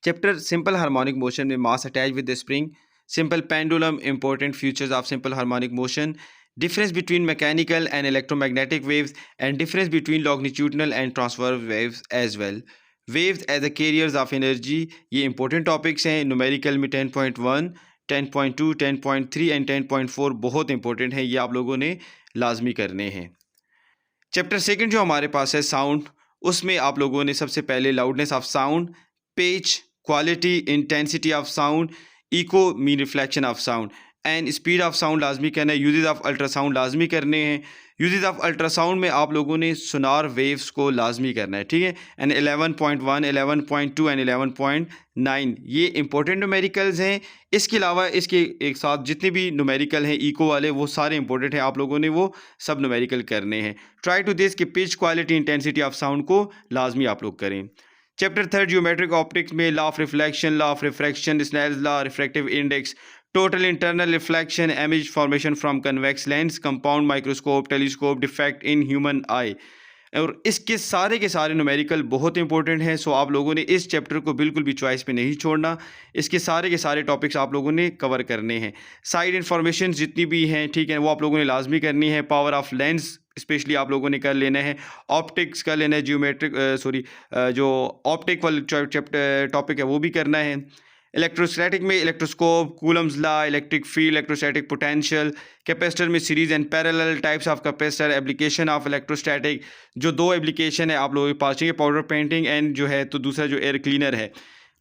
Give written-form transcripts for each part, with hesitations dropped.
Chapter simple harmonic motion में मास attach with the spring, simple pendulum, important features of simple harmonic motion, difference between mechanical and electromagnetic waves, and difference between longitudinal and transverse waves as well. Waves as the carriers of energy, ये important topics हैं. numerical में 10.1, 10.2, 10.3 and 10.4 बहुत important है, ये आप लोगों ने लाजमी करने हैं. चैप्टर सेकंड जो हमारे पास है साउंड, उसमें आप लोगों ने सबसे पहले loudness of sound, pitch, quality, intensity of sound, echo mean reflection of sound and speed of sound लाजमी करना है. यूजेस ऑफ अल्ट्रासाउंड लाजमी करने हैं. यूजेस ऑफ अल्ट्रासाउंड में आप लोगों ने सोनार वेव्स को लाजमी करना है, ठीक है. एंड 11.1, 11.2 एंड 11.9 ये इंपॉर्टेंट न्यूमेरिकल्स हैं. इसके अलावा इसके एक साथ जितने भी न्यूमेरिकल हैं इको वाले वो सारे इंपॉर्टेंट हैं, आप लोगों ने वो सब न्यूमेरिकल करने हैं. ट्राई टू दिस कि pitch, quality, intensity of sound को लाजमी आप लोग करें. चैप्टर थर्ड जियोमेट्रिक ऑप्टिक्स में law of reflection, law of refraction, Snell's law, refractive index, total internal reflection, image formation from convex lens, compound microscope, telescope, defect in human eye. और इसके सारे के सारे न्यूमेरिकल बहुत इंपॉर्टेंट हैं. सो आप लोगों ने इस चैप्टर को बिल्कुल भी चॉइस पे नहीं छोड़ना. इसके सारे के सारे टॉपिक्स आप लोगों ने कवर करने हैं. साइड इन्फॉर्मेशन जितनी भी हैं, ठीक है, वो आप लोगों ने लाजमी करनी है. पावर ऑफ लेंस स्पेशली आप लोगों ने कर लेना है. ऑप्टिक्स कर लेना है. जियोमेट्रिक जो ऑप्टिक वाले चैप्टर टॉपिक है वो भी करना है. इलेक्ट्रोस्टैटिक में electroscope, Coulomb's law, electric field, electrostatic potential, capacitor में series and parallel, types of capacitor, application of electrostatic, जो दो एप्लीकेशन है आप लोगों के पास चाहिए, पाउडर पेंटिंग एंड जो है तो दूसरा जो एयर क्लीनर है.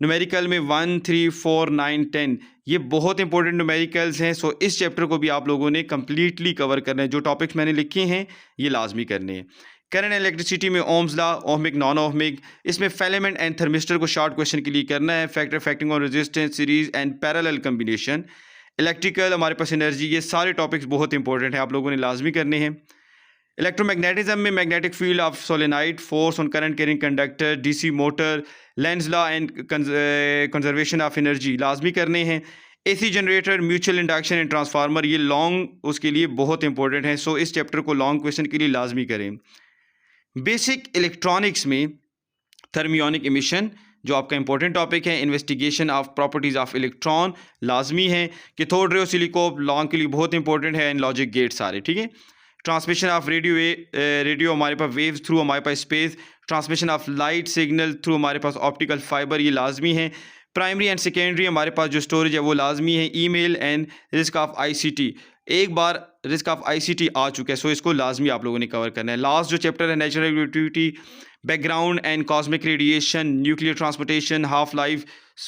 न्यूमेरिकल में 1, 3, 4, 9, 10 ये बहुत इंपॉर्टेंट न्यूमेरिकल्स हैं. सो इस चैप्टर को भी आप लोगों ने कम्प्लीटली कवर करना है. जो टॉपिक्स मैंने लिखे हैं ये लाजमी करने हैं. करंट इलेक्ट्रिसिटी में Ohm's law, ohmic, non ohmic, इसमें फिलामेंट एंड थर्मिस्टर को शॉर्ट क्वेश्चन के लिए करना है. Factor, affecting on resistance, series and parallel combination. Electrical, हमारे पास एनर्जी, ये सारे टॉपिक्स बहुत इंपॉर्टेंट हैं, आप लोगों ने लाजमी करने हैं. इलेक्ट्रोमैग्नेटिज्म में magnetic field of solenoid, force on current carrying conductor, DC motor, Lenz law and conservation of energy लाजमी करने हैं. AC generator, mutual induction and transformer, ये लॉन्ग उसके लिए बहुत इंपॉर्टेंट है. सो इस चैप्टर को लॉन्ग क्वेश्चन के लिए लाजमी करें. बेसिक इलेक्ट्रॉनिक्स में थर्मियोनिक इमिशन जो आपका इंपॉर्टेंट टॉपिक है. Investigation of properties of electron लाजमी है. कैथोड रे ऑसिलोस्कोप लॉन्ग के लिए बहुत इंपॉर्टेंट है. एंड लॉजिक गेट सारे, ठीक है. ट्रांसमिशन ऑफ रेडियो हमारे पास वेव्स थ्रू हमारे पास space. Transmission of light signal through हमारे पास ऑप्टिकल फाइबर, ये लाजमी है. प्राइमरी एंड सेकेंडरी हमारे पास जो स्टोरेज है वो लाजमी है. Email and risk of ICT, एक बार रिस्क ऑफ आईसीटी आ चुका है, सो इसको लाजमी आप लोगों ने कवर करना है. लास्ट जो चैप्टर है natural relativity, background and cosmic radiation, nuclear transportation, half life,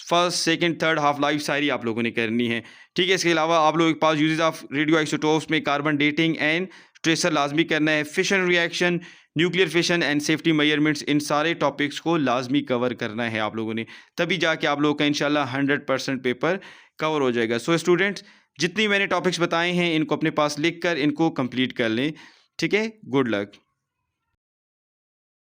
first, second, third half life सारी आप लोगों ने करनी है, ठीक है. इसके अलावा आप लोगों के पास यूजेस ऑफ रेडियो आइसोटोप्स में कार्बन डेटिंग एंड ट्रेसर लाजमी करना है. Fission reaction, nuclear fission and safety measurements, इन सारे टॉपिक्स को लाजमी कवर करना है आप लोगों ने, तभी जाके आप लोगों का इंशाल्लाह 100% पेपर कवर हो जाएगा. सो स्टूडेंट्स, जितनी मैंने टॉपिक्स बताए हैं इनको अपने पास लिख कर इनको कंप्लीट कर लें, ठीक है. Good luck.